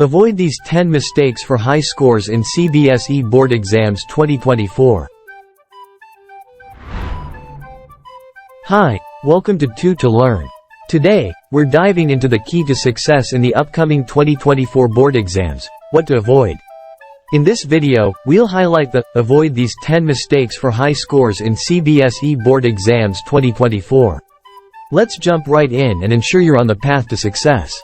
Avoid these 10 mistakes for high scores in CBSE Board Exams 2024. Hi, welcome to 2 to Learn. Today, we're diving into the key to success in the upcoming 2024 board exams, what to avoid. In this video, we'll highlight the avoid these 10 mistakes for high scores in CBSE Board Exams 2024. Let's jump right in and ensure you're on the path to success.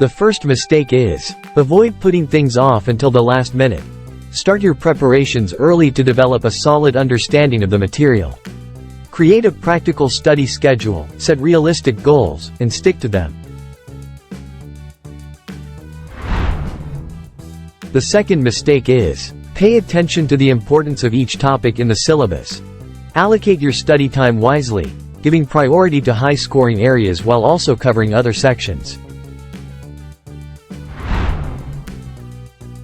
The first mistake is, avoid putting things off until the last minute. Start your preparations early to develop a solid understanding of the material. Create a practical study schedule, set realistic goals, and stick to them. The second mistake is, pay attention to the importance of each topic in the syllabus. Allocate your study time wisely, giving priority to high-scoring areas while also covering other sections.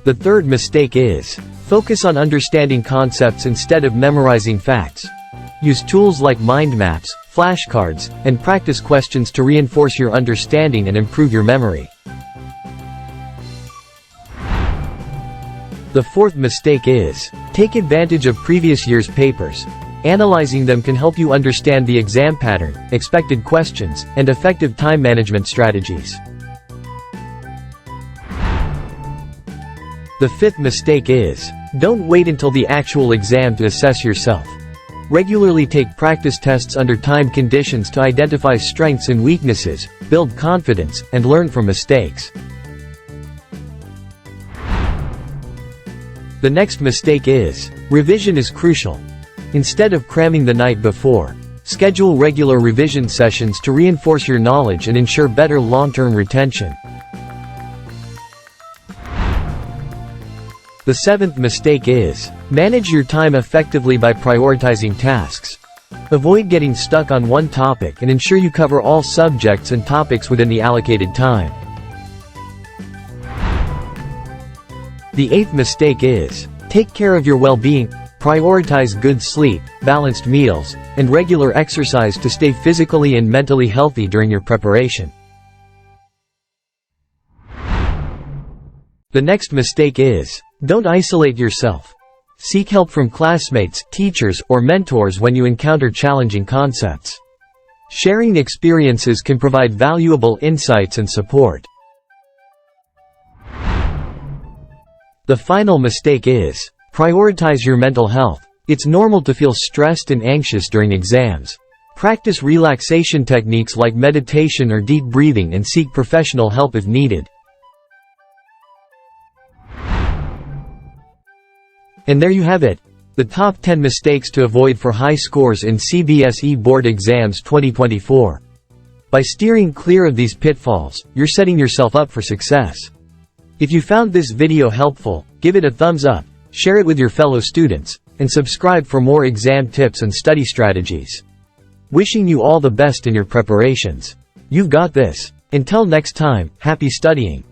The third mistake is, focus on understanding concepts instead of memorizing facts. Use tools like mind maps, flashcards, and practice questions to reinforce your understanding and improve your memory. The fourth mistake is, take advantage of previous year's papers. Analyzing them can help you understand the exam pattern, expected questions, and effective time management strategies. The fifth mistake is, don't wait until the actual exam to assess yourself. Regularly take practice tests under time conditions to identify strengths and weaknesses, build confidence, and learn from mistakes. The next mistake is, revision is crucial. Instead of cramming the night before, schedule regular revision sessions to reinforce your knowledge and ensure better long-term retention. The seventh mistake is, manage your time effectively by prioritizing tasks. Avoid getting stuck on one topic and ensure you cover all subjects and topics within the allocated time. The eighth mistake is, take care of your well-being. Prioritize good sleep, balanced meals, and regular exercise to stay physically and mentally healthy during your preparation. The next mistake is, don't isolate yourself. Seek help from classmates, teachers, or mentors when you encounter challenging concepts. Sharing experiences can provide valuable insights and support. The final mistake is, prioritize your mental health. It's normal to feel stressed and anxious during exams. Practice relaxation techniques like meditation or deep breathing and seek professional help if needed. And there you have it, the top 10 mistakes to avoid for high scores in CBSE Board Exams 2024. By steering clear of these pitfalls, you're setting yourself up for success. If you found this video helpful, give it a thumbs up, share it with your fellow students, and subscribe for more exam tips and study strategies. Wishing you all the best in your preparations. You've got this. Until next time, happy studying.